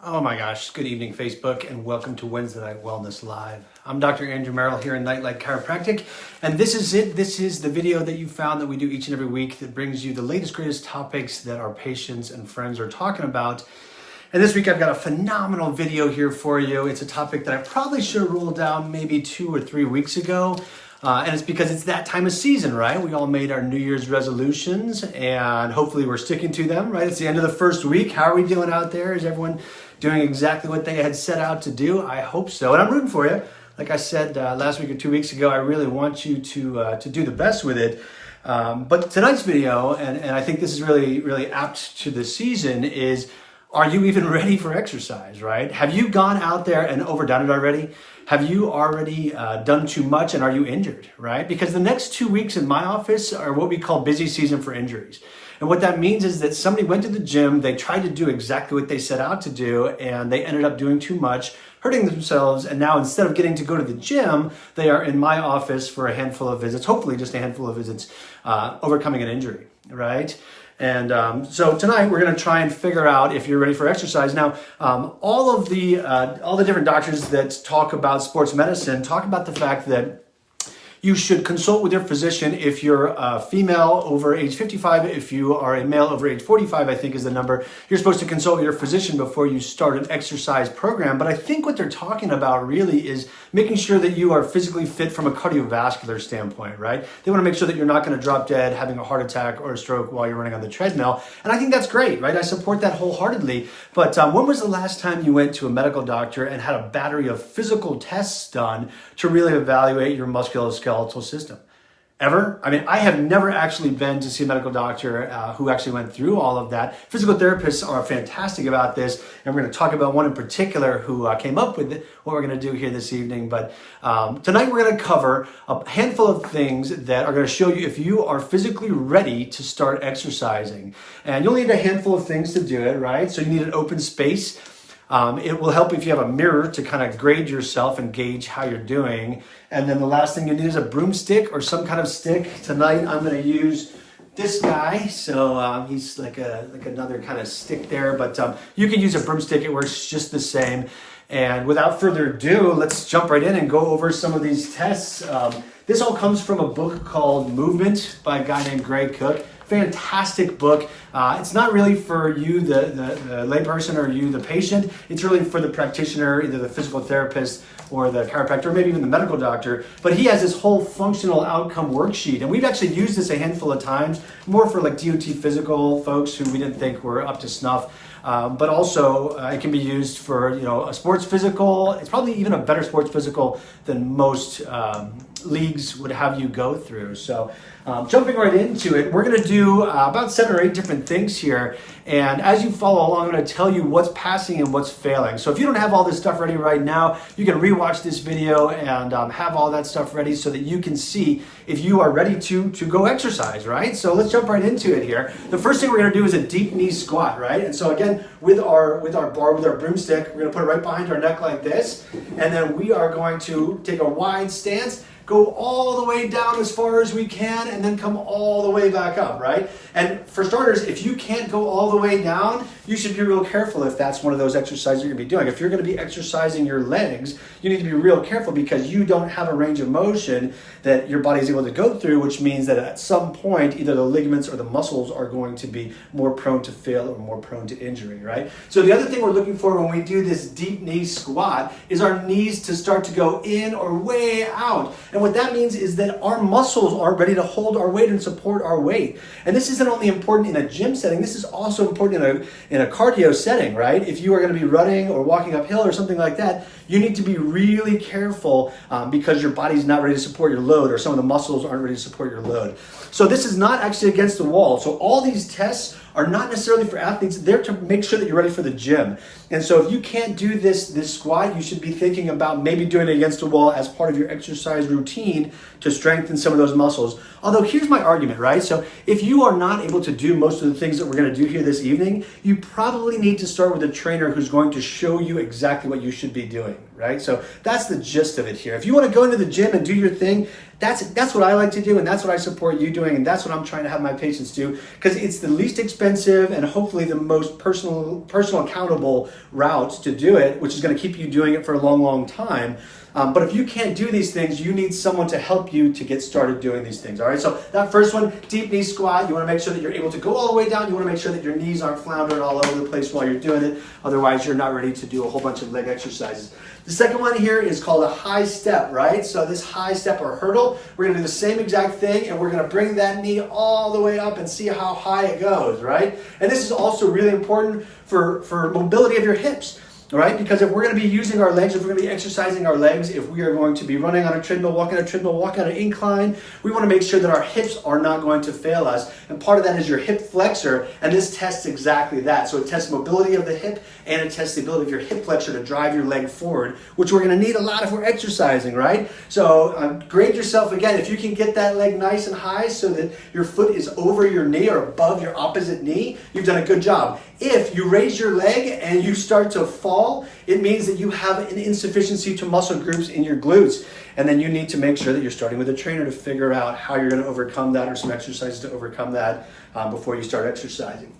Oh my gosh, good evening Facebook and welcome to Wednesday Night Wellness Live. I'm Dr. Andrew Merrill here in Nightlight Chiropractic, and this is it. This is the video that you found that we do each and every week that brings you the latest, greatest topics that our patients and friends are talking about. And this week I've got a phenomenal video here for you. It's a topic that I probably should have rolled down maybe 2 or 3 weeks ago. And it's because it's that time of season, right? We all made our New Year's resolutions and hopefully we're sticking to them, right? It's the end of the first week. How are we doing out there? Is everyone doing exactly what they had set out to do? I hope so. And I'm rooting for you. Like I said last week or 2 weeks ago, I really want you to do the best with it. But tonight's video, and I think this is really apt to the season, is are you even ready for exercise, right? Have you gone out there and overdone it already? Have you already done too much and are you injured, right? Because the next 2 weeks in my office are what we call busy season for injuries. And what that means is that somebody went to the gym, they tried to do exactly what they set out to do, and they ended up doing too much, hurting themselves, and now instead of getting to go to the gym, they are in my office for a handful of visits, hopefully just a handful of visits, overcoming an injury, right? And so tonight we're going to try and figure out if you're ready for exercise. Now, all the different doctors that talk about sports medicine talk about the fact that you should consult with your physician if you're a female over age 55. If you are a male over age 45, I think is the number. You're supposed to consult with your physician before you start an exercise program. But I think what they're talking about really is making sure that you are physically fit from a cardiovascular standpoint, right? They want to make sure that you're not going to drop dead, having a heart attack or a stroke while you're running on the treadmill. And I think that's great, right? I support that wholeheartedly. But when was the last time you went to a medical doctor and had a battery of physical tests done to really evaluate your musculoskeletal system? Ever? I mean, I have never actually been to see a medical doctor who actually went through all of that. Physical therapists are fantastic about this, and we're going to talk about one in particular who came up with what we're going to do here this evening. But tonight we're going to cover a handful of things that are going to show you if you are physically ready to start exercising. And you'll need a handful of things to do it, right? So you need an open space. It will help if you have a mirror to kind of grade yourself and gauge how you're doing. And then the last thing you need is a broomstick or some kind of stick. Tonight I'm going to use this guy. So he's like another kind of stick there, but you can use a broomstick. It works just the same. And without further ado, let's jump right in and go over some of these tests. This all comes from a book called Movement by a guy named Greg Cook. Fantastic book. It's not really for you, the layperson, or you, the patient. It's really for the practitioner, either the physical therapist or the chiropractor, or maybe even the medical doctor. But he has this whole functional outcome worksheet, and we've actually used this a handful of times, more for like DOT physical folks who we didn't think were up to snuff. But also it can be used for a sports physical. It's probably even a better sports physical than most leagues would have you go through. So jumping right into it, we're going to do about 7 or 8 different things here. And as you follow along, I'm going to tell you what's passing and what's failing. So if you don't have all this stuff ready right now, you can rewatch this video and have all that stuff ready so that you can see if you are ready to go exercise, right? So let's jump right into it here. The first thing we're going to do is a deep knee squat, right? And so again, with our bar, with our broomstick, we're going to put it right behind our neck like this. And then we are going to take a wide stance, go all the way down as far as we can, and then come all the way back up, right? And for starters, if you can't go all the way down, you should be real careful if that's one of those exercises you're going to be doing. If you're going to be exercising your legs, you need to be real careful because you don't have a range of motion that your body is able to go through, which means that at some point, either the ligaments or the muscles are going to be more prone to fail or more prone to injury, right? So the other thing we're looking for when we do this deep knee squat is our knees to start to go in or way out. And what that means is that our muscles are ready to hold our weight and support our weight. And this isn't only important in a gym setting, this is also important in a cardio setting, right? If you are going to be running or walking uphill or something like that, you need to be really careful because your body's not ready to support your load, or some of the muscles aren't ready to support your load. So this is not actually against the wall. So all these tests are not necessarily for athletes. They're to make sure that you're ready for the gym. And so if you can't do this squat, you should be thinking about maybe doing it against a wall as part of your exercise routine to strengthen some of those muscles. Although here's my argument, right? So if you are not able to do most of the things that we're going to do here this evening, you probably need to start with a trainer who's going to show you exactly what you should be doing, right? So that's the gist of it here. If you want to go into the gym and do your thing, that's what I like to do, and that's what I support you doing, and that's what I'm trying to have my patients do, because it's the least expensive and hopefully the most personal accountable route to do it, which is going to keep you doing it for a long, long time. But if you can't do these things, you need someone to help you to get started doing these things, all right? So that first one, deep knee squat, you wanna make sure that you're able to go all the way down. You wanna make sure that your knees aren't floundering all over the place while you're doing it. Otherwise, you're not ready to do a whole bunch of leg exercises. The second one here is called a high step, right? So this high step or hurdle, we're gonna do the same exact thing, and we're gonna bring that knee all the way up and see how high it goes, right? And this is also really important for mobility of your hips. All right, because if we're going to be using our legs, if we're going to be exercising our legs, if we are going to be running on a treadmill, walking on a treadmill, walking on an incline, we want to make sure that our hips are not going to fail us. And part of that is your hip flexor, and this tests exactly that. So it tests mobility of the hip, and it tests the ability of your hip flexor to drive your leg forward, which we're going to need a lot if we're exercising, right? So grade yourself again. If you can get that leg nice and high so that your foot is over your knee or above your opposite knee, you've done a good job. If you raise your leg and you start to fall, it means that you have an insufficiency to muscle groups in your glutes. And then you need to make sure that you're starting with a trainer to figure out how you're going to overcome that, or some exercises to overcome that before you start exercising.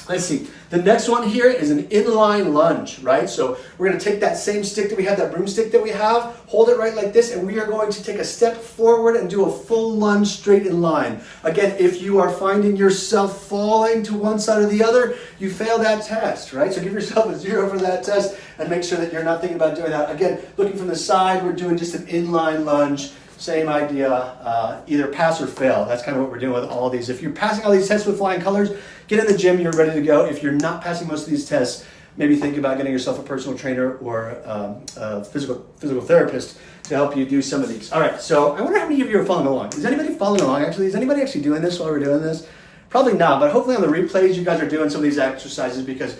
Let's see. The next one here is an inline lunge, right? So we're going to take that same stick that we have, that broomstick that we have, hold it right like this, and we are going to take a step forward and do a full lunge straight in line. Again, if you are finding yourself falling to one side or the other, you fail that test, right? So give yourself a 0 for that test and make sure that you're not thinking about doing that. Again, looking from the side, we're doing just an inline lunge. Same idea, either pass or fail. That's kind of what we're doing with all of these. If you're passing all these tests with flying colors, get in the gym, you're ready to go. If you're not passing most of these tests, maybe think about getting yourself a personal trainer or a physical therapist to help you do some of these. All right, so I wonder how many of you are following along. Is anybody following along actually? Is anybody actually doing this while we're doing this? Probably not, but hopefully on the replays you guys are doing some of these exercises, because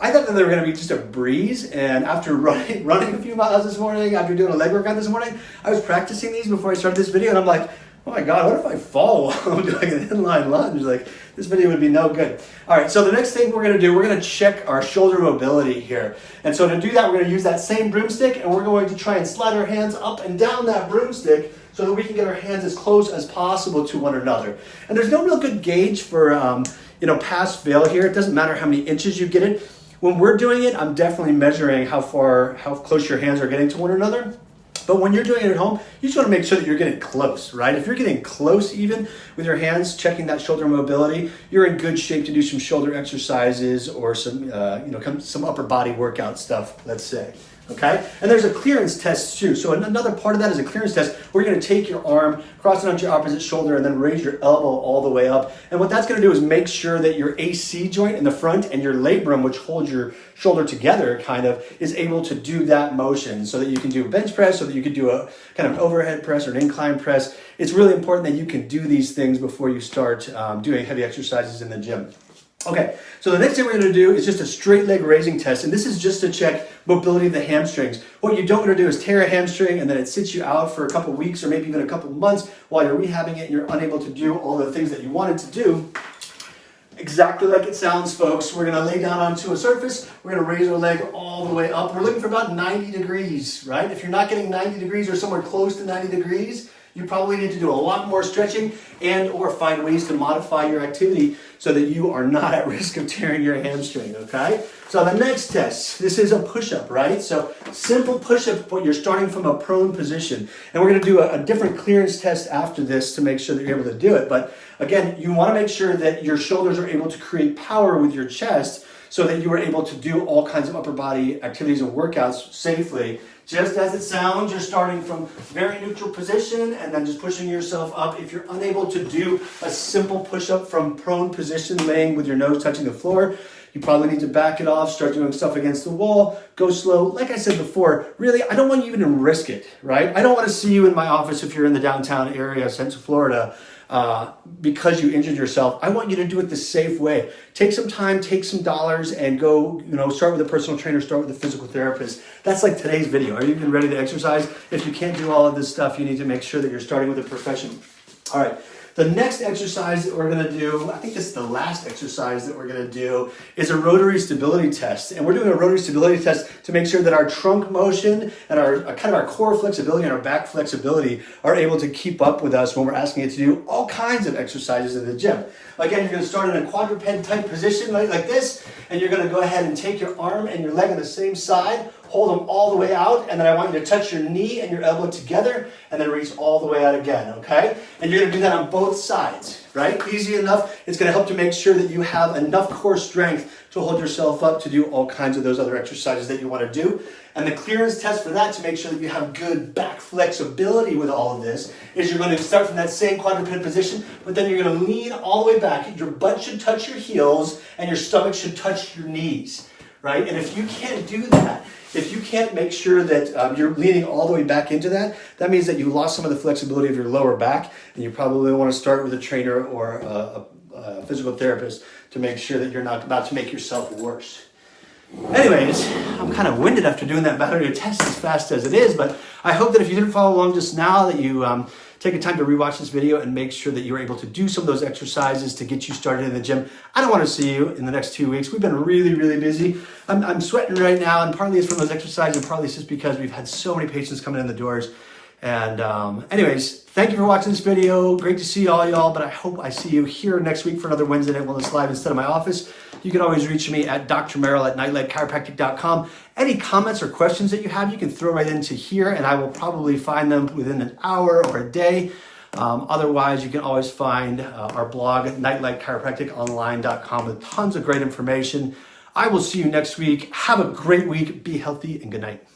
I thought that they were going to be just a breeze, and after running a few miles this morning, after doing a leg workout this morning, I was practicing these before I started this video, and I'm like, oh my God, what if I fall while I'm doing an inline lunge? Like, this video would be no good. All right, so the next thing we're going to do, we're going to check our shoulder mobility here. And so to do that, we're going to use that same broomstick, and we're going to try and slide our hands up and down that broomstick so that we can get our hands as close as possible to one another. And there's no real good gauge for pass fail here. It doesn't matter how many inches you get it. When we're doing it, I'm definitely measuring how close your hands are getting to one another. But when you're doing it at home, you just want to make sure that you're getting close, right? If you're getting close even with your hands, checking that shoulder mobility, you're in good shape to do some shoulder exercises or some upper body workout stuff, let's say. Okay? And there's a clearance test too. So another part of that is a clearance test. We're going to take your arm, cross it onto your opposite shoulder, and then raise your elbow all the way up. And what that's going to do is make sure that your AC joint in the front and your labrum, which holds your shoulder together kind of, is able to do that motion so that you can do a bench press, so that you can do a kind of an overhead press or an incline press. It's really important that you can do these things before you start doing heavy exercises in the gym. Okay, so the next thing we're going to do is just a straight leg raising test, and this is just to check mobility of the hamstrings. What you don't want to do is tear a hamstring and then it sits you out for a couple weeks or maybe even a couple months while you're rehabbing it and you're unable to do all the things that you wanted to do. Exactly like it sounds, folks. We're going to lay down onto a surface. We're going to raise our leg all the way up. We're looking for about 90 degrees, right? If you're not getting 90 degrees or somewhere close to 90 degrees, you probably need to do a lot more stretching and or find ways to modify your activity so that you are not at risk of tearing your hamstring, okay? So the next test, this is a push-up, right? So simple push-up, but you're starting from a prone position. And we're going to do a different clearance test after this to make sure that you're able to do it. But again, you want to make sure that your shoulders are able to create power with your chest so that you are able to do all kinds of upper body activities and workouts safely. Just as it sounds, you're starting from very neutral position and then just pushing yourself up. If you're unable to do a simple push-up from prone position, laying with your nose touching the floor, you probably need to back it off, start doing stuff against the wall, go slow. Like I said before, really, I don't want you even to risk it, right? I don't want to see you in my office if you're in the downtown area, Central Florida, because you injured yourself. I want you to do it the safe way. Take some time, take some dollars, and go, start with a personal trainer, start with a physical therapist. That's like today's video. Are you even ready to exercise? If you can't do all of this stuff, you need to make sure that you're starting with a professional. All right. The next exercise that we're gonna do, I think this is the last exercise that we're gonna do, is a rotary stability test. And we're doing a rotary stability test to make sure that our trunk motion and our kind of our core flexibility and our back flexibility are able to keep up with us when we're asking it to do all kinds of exercises in the gym. Again, you're gonna start in a quadruped type position like this, and you're gonna go ahead and take your arm and your leg on the same side, hold them all the way out, and then I want you to touch your knee and your elbow together, and then reach all the way out again, okay? And you're gonna do that on both sides, right? Easy enough. It's gonna help to make sure that you have enough core strength to hold yourself up to do all kinds of those other exercises that you wanna do. And the clearance test for that, to make sure that you have good back flexibility with all of this, is you're gonna start from that same quadruped position, but then you're gonna lean all the way back. Your butt should touch your heels, and your stomach should touch your knees, right? And if you can't do that, if you can't make sure that you're leaning all the way back into that, that means that you lost some of the flexibility of your lower back, and you probably want to start with a trainer or a physical therapist to make sure that you're not about to make yourself worse. Anyways, I'm kind of winded after doing that battery test as fast as it is, but I hope that if you didn't follow along just now, that you take a time to rewatch this video and make sure that you're able to do some of those exercises to get you started in the gym. I don't want to see you in the next 2 weeks. We've been really, really busy. I'm sweating right now, and partly it's from those exercises, and partly it's just because we've had so many patients coming in the doors. And anyways, thank you for watching this video. Great to see all y'all, but I hope I see you here next week for another Wednesday Night Wellness Live instead of my office. You can always reach me at drmerrill@nightlightchiropractic.com. Any comments or questions that you have, you can throw right into here, and I will probably find them within an hour or a day. Otherwise, you can always find our blog at nightlightchiropracticonline.com with tons of great information. I will see you next week. Have a great week. Be healthy, and good night.